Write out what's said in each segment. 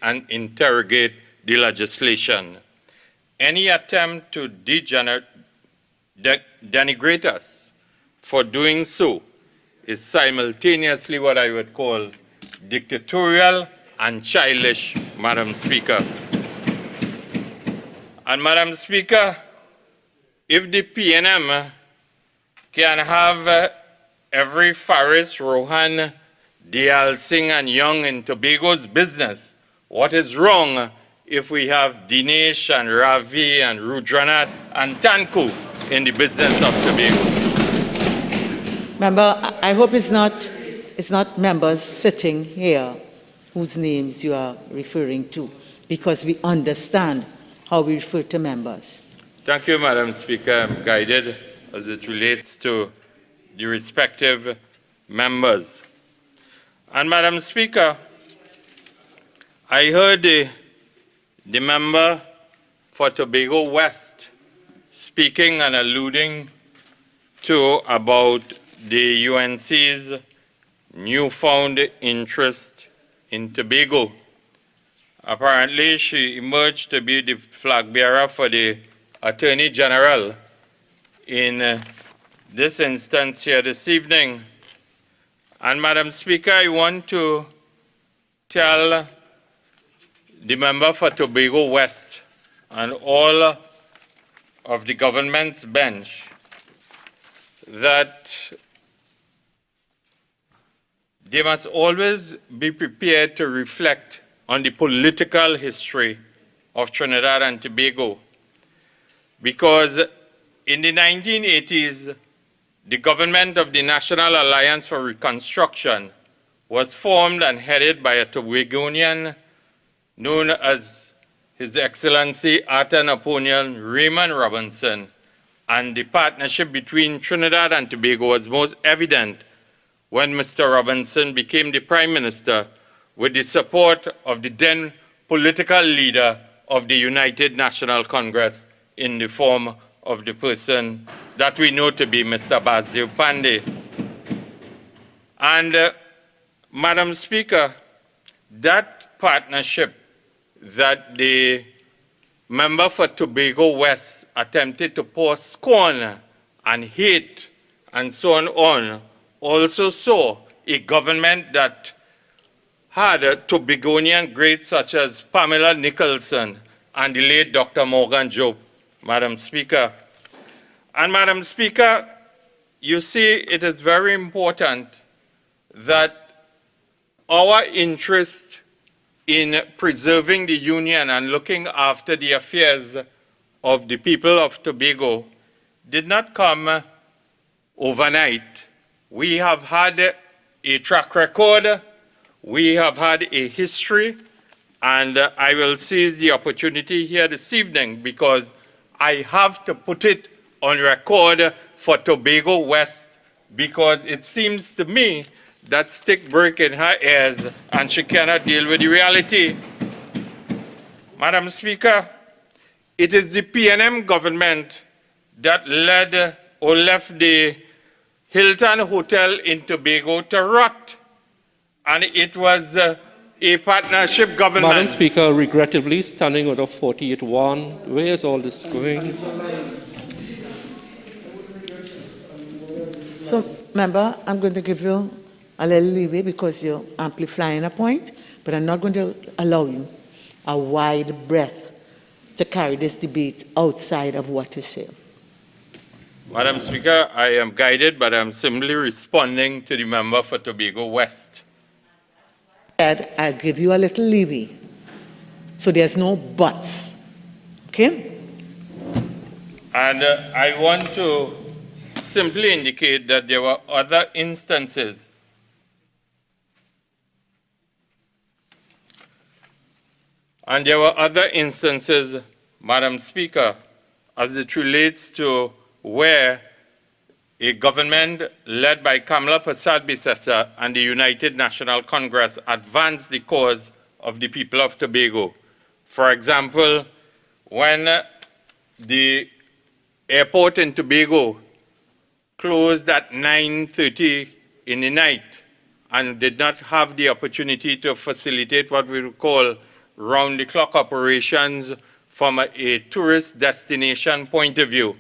and interrogate the legislation. Any attempt to denigrate us for doing so is simultaneously what I would call dictatorial and childish, Madam Speaker. And Madam Speaker, if the PNM can have every Faris, Rohan, Singh and Young in Tobago's business, what is wrong if we have Dinesh and Ravi and Rudranath and Tanku in the business of Tobago? Member, I hope it's not members sitting here whose names you are referring to, because we understand how we refer to members. Thank you, Madam Speaker. I'm guided as it relates to the respective members. And Madam Speaker, I heard the member for Tobago West speaking and alluding to about the UNC's newfound interest in Tobago. Apparently, she emerged to be the flag bearer for the Attorney General in this instance here this evening. And Madam Speaker, I want to tell the member for Tobago West and all of the government's bench that they must always be prepared to reflect on the political history of Trinidad and Tobago, because in the 1980s, the government of the National Alliance for Reconstruction was formed and headed by a Tobagonian known as His Excellency Arthur Napoleon Raymond Robinson, and the partnership between Trinidad and Tobago was most evident when Mr. Robinson became the Prime Minister with the support of the then political leader of the United National Congress in the form of the person that we know to be Mr. Basdev Pandey. And Madam Speaker, that partnership that the member for Tobago West attempted to pour scorn and hate and so on also saw a government that had Tobagonian greats such as Pamela Nicholson and the late Dr. Morgan Jobe, Madam Speaker. And Madam Speaker, you see, it is very important that our interest in preserving the union and looking after the affairs of the people of Tobago did not come overnight. We have had a track record, we have had a history, and I will seize the opportunity here this evening because I have to put it on record for Tobago West, because it seems to me that stick break in her ears and she cannot deal with the reality. Madam Speaker, it is the PNM government that led or left the Hilton Hotel in Tobago to rot, and it was a partnership government. Madam Speaker, regrettably, standing out of 48-1, where is all this going? So, member, I'm going to give you a little leeway because you're amplifying a point, but I'm not going to allow you a wide breadth to carry this debate outside of what you say. Madam Speaker, I am guided, but I'm simply responding to the member for Tobago West. I'll give you a little leeway, so there's no buts, okay? And I want to simply indicate that there were other instances Madam Speaker, as it relates to where a government led by Kamala Persad-Bissessar and the United National Congress advanced the cause of the people of Tobago. For example, when the airport in Tobago closed at 9:30 in the night and did not have the opportunity to facilitate what we would call round-the-clock operations from a tourist destination point of view.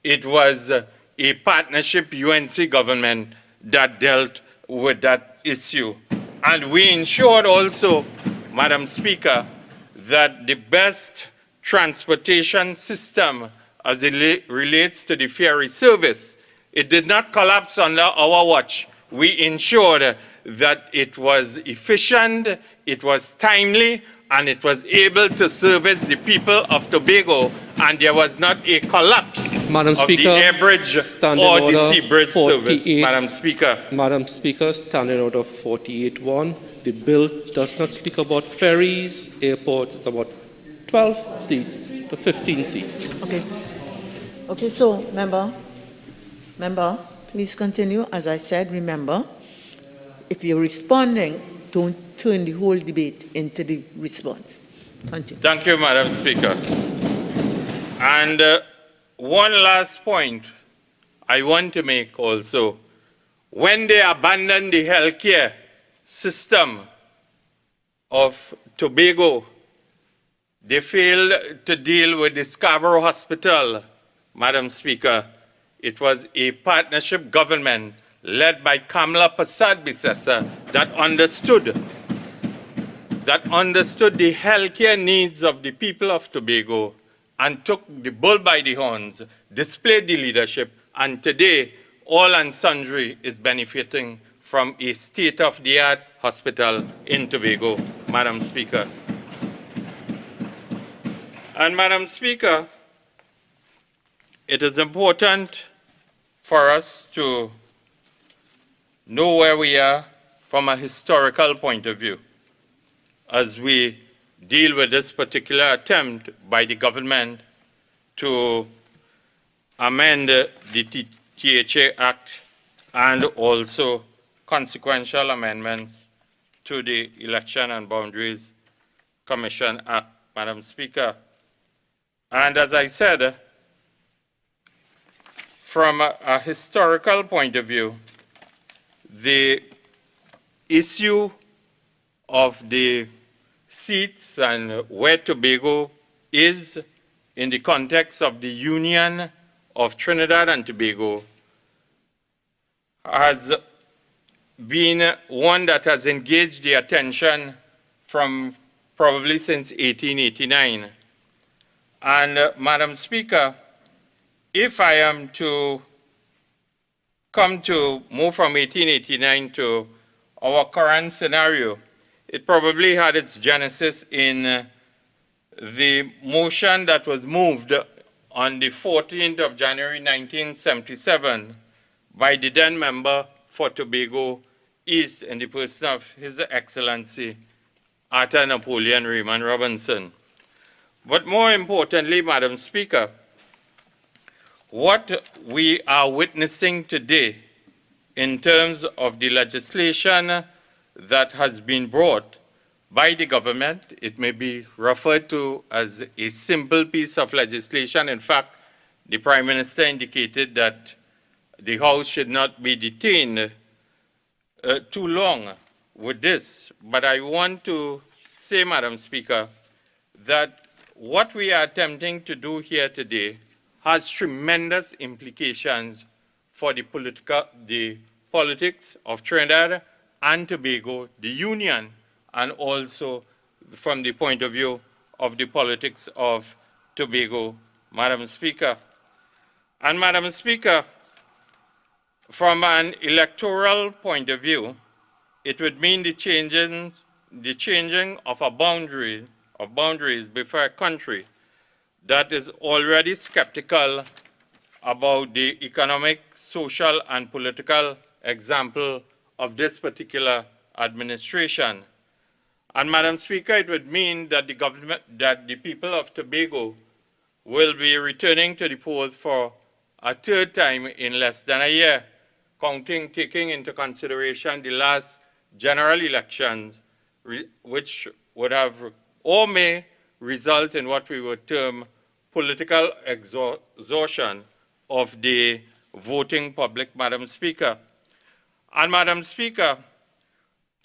It was a partnership UNC government that dealt with that issue. And we ensured also, Madam Speaker, that the best transportation system as it relates to the ferry service, it did not collapse under our watch. We ensured that it was efficient, it was timely, and it was able to service the people of Tobago, and there was not a collapse Madam of Speaker, the air bridge or the sea bridge service. Madam Speaker. Madam Speaker, Standing Order 48.1. The bill does not speak about ferries, airports. It's about 12 seats to 15 seats. Okay. Okay, so, member, please continue. As I said, remember, if you're responding, don't turn the whole debate into the response. Continue. Thank you, Madam Speaker. And one last point I want to make also. When they abandoned the healthcare system of Tobago, they failed to deal with the Scarborough Hospital, Madam Speaker. It was a partnership government led by Kamla Persad-Bissessar that understood the healthcare needs of the people of Tobago and took the bull by the horns, displayed the leadership, and today all and sundry is benefiting from a state-of-the-art hospital in Tobago, Madam Speaker. And Madam Speaker, it is important for us to know where we are from a historical point of view as we deal with this particular attempt by the government to amend the THA Act and also consequential amendments to the Election and Boundaries Commission Act, Madam Speaker. And as I said, from a historical point of view, the issue of the seats and where Tobago is in the context of the Union of Trinidad and Tobago has been one that has engaged the attention from probably since 1889. And Madam Speaker, if I am to come to move from 1889 to our current scenario, it probably had its genesis in the motion that was moved on the 14th of January 1977 by the then member for Tobago East in the person of His Excellency Arthur Napoleon Raymond Robinson. But more importantly, Madam Speaker, what we are witnessing today in terms of the legislation that has been brought by the government, it may be referred to as a simple piece of legislation. In fact, the Prime Minister indicated that the House should not be detained too long with this. But I want to say, Madam Speaker, that what we are attempting to do here today has tremendous implications for the politics of Trinidad and Tobago, the Union, and also from the point of view of the politics of Tobago, Madam Speaker. And Madam Speaker, from an electoral point of view, it would mean the changing of boundaries before a country that is already skeptical about the economic, social, and political example of this particular administration. And Madam Speaker, it would mean that the people of Tobago will be returning to the polls for a third time in less than a year, taking into consideration the last general elections, which would have or may result in what we would term political exhaustion of the voting public, Madam Speaker. And Madam Speaker,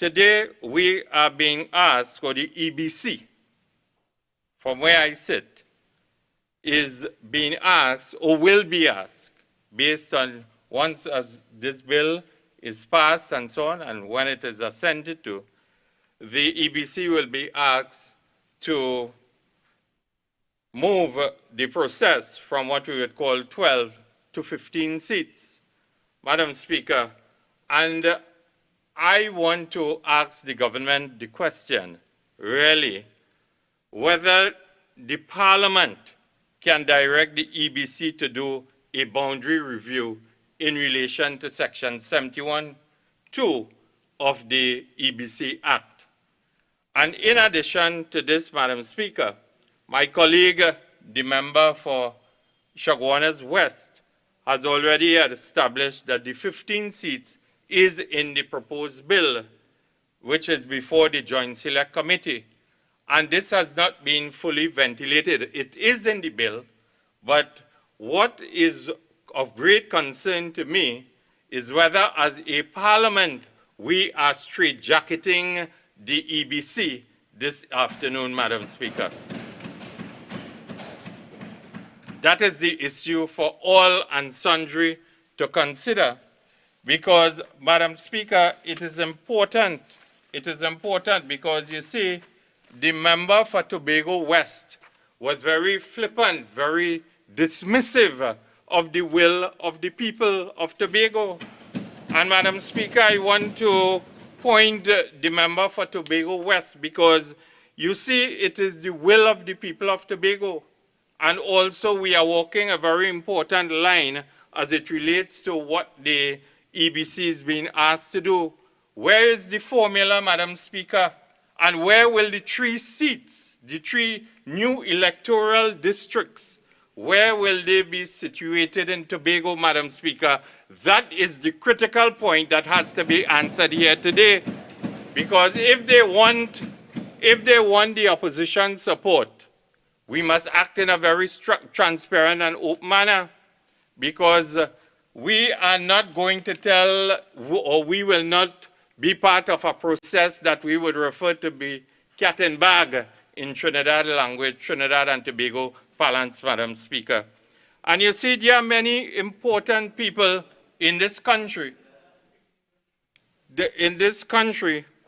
Today, we are being asked, or the EBC, from where I sit, is being asked or will be asked based on once this bill is passed and so on, and when it is assented to, the EBC will be asked to move the process from what we would call 12 to 15 seats, Madam Speaker. And I want to ask the government the question, really, whether the Parliament can direct the EBC to do a boundary review in relation to Section 71(2) of the EBC Act. And in addition to this, Madam Speaker, my colleague, the member for Chaguanas West, has already established that the 15 seats is in the proposed bill, which is before the Joint Select Committee. And this has not been fully ventilated. It is in the bill, but what is of great concern to me is whether as a parliament we are straitjacketing the EBC this afternoon, Madam Speaker. That is the issue for all and sundry to consider, because, Madam Speaker, it is important because, you see, the member for Tobago West was very flippant, very dismissive of the will of the people of Tobago. And, Madam Speaker, I want to point the member for Tobago West because, you see, it is the will of the people of Tobago. And also we are walking a very important line as it relates to what the EBC is being asked to do. Where is the formula, Madam Speaker? And where will the 3 seats, the 3 new electoral districts, where will they be situated in Tobago, Madam Speaker? That is the critical point that has to be answered here today. Because if they want the opposition support, we must act in a very transparent and open manner, because we are not going to tell, or we will not be part of a process that we would refer to be cat and bag in Trinidad language, Trinidad and Tobago parlance, Madam Speaker. And you see, there are many important people in this country,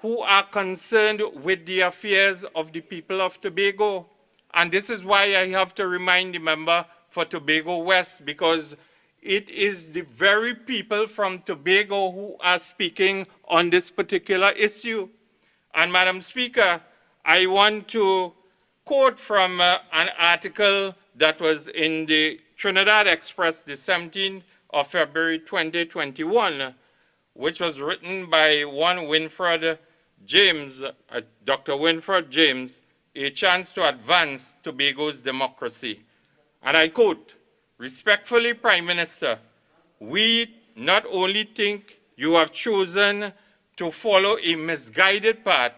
who are concerned with the affairs of the people of Tobago. And this is why I have to remind the member for Tobago West, because it is the very people from Tobago who are speaking on this particular issue. And Madam Speaker, I want to quote from an article that was in the Trinidad Express the 17th of February 2021, which was written by one Winfred James, Dr. Winfred James, A Chance to Advance Tobago's Democracy. And I quote, "Respectfully, Prime Minister, we not only think you have chosen to follow a misguided path,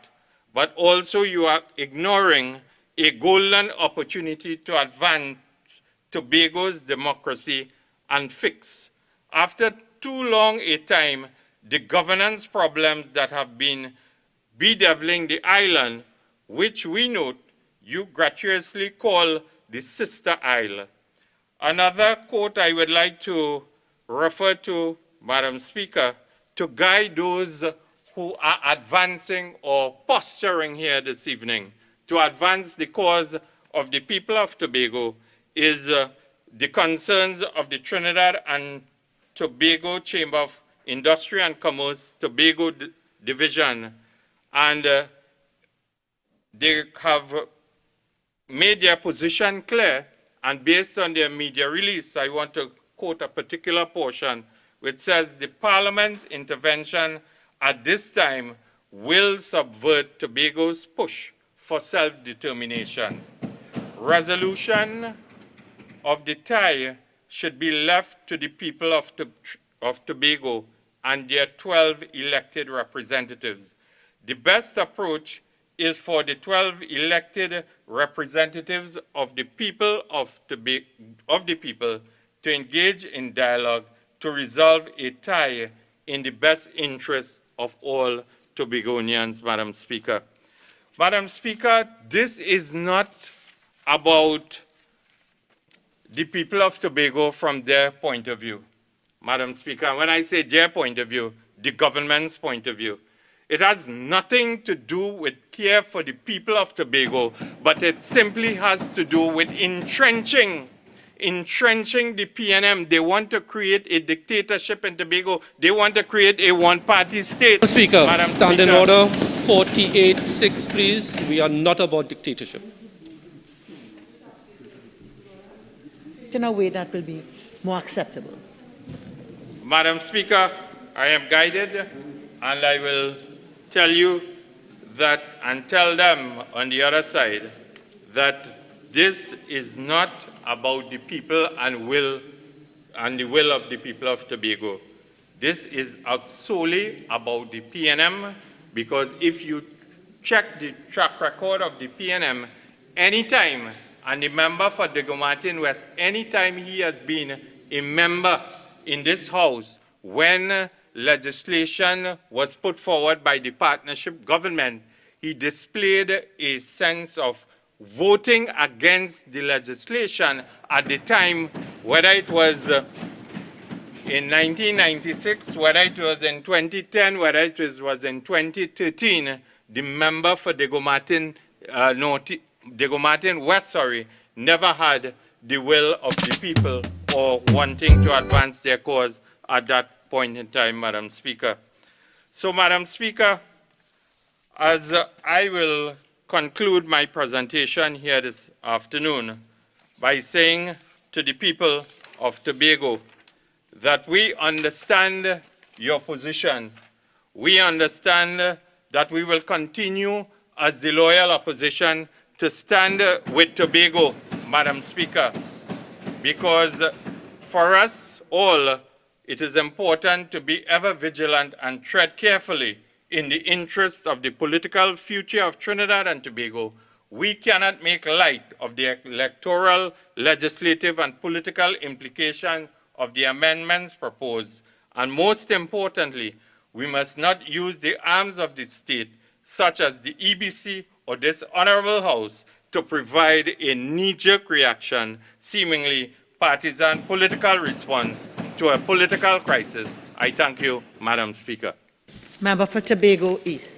but also you are ignoring a golden opportunity to advance Tobago's democracy and fix, after too long a time, the governance problems that have been bedeviling the island, which we note you gratuitously call the sister isle." Another quote I would like to refer to, Madam Speaker, to guide those who are advancing or posturing here this evening to advance the cause of the people of Tobago, is the concerns of the Trinidad and Tobago Chamber of Industry and Commerce, Tobago Division. And they have made their position clear, and based on their media release, I want to quote a particular portion which says, "The Parliament's intervention at this time will subvert Tobago's push for self-determination. Resolution of the tie should be left to the people of Tobago and their 12 elected representatives. The best approach is for the 12 elected representatives of the people to engage in dialogue to resolve a tie in the best interest of all Tobagonians, Madam Speaker. Madam Speaker, this is not about the people of Tobago from their point of view. Madam Speaker, when I say their point of view, the government's point of view, it has nothing to do with care for the people of Tobago, but it simply has to do with entrenching the PNM. They want to create a dictatorship in Tobago. They want to create a one-party state. Speaker, Madam stand in Speaker. order. 48-6, please. We are not about dictatorship. In a way that will be more acceptable. Madam Speaker, I am guided, and I will tell you that, and tell them on the other side, that this is not about the people and the will of the people of Tobago. This is solely about the PNM, because if you check the track record of the PNM, anytime, and the member for Diego Martin West, anytime he has been a member in this House, when legislation was put forward by the partnership government, he displayed a sense of voting against the legislation at the time, whether it was in 1996, whether it was in 2010, whether it was in 2013, the member for Diego Martin West, never had the will of the people or wanting to advance their cause at that point in time, Madam Speaker. So, Madam Speaker, as I will conclude my presentation here this afternoon by saying to the people of Tobago that we understand your position. We understand that we will continue as the loyal opposition to stand with Tobago, Madam Speaker, because for us all, it is important to be ever vigilant and tread carefully in the interest of the political future of Trinidad and Tobago. We cannot make light of the electoral, legislative, and political implications of the amendments proposed. And most importantly, we must not use the arms of the state, such as the EBC or this honorable House, to provide a knee-jerk reaction, seemingly partisan political response to a political crisis. I thank you, Madam Speaker. Member for Tobago East.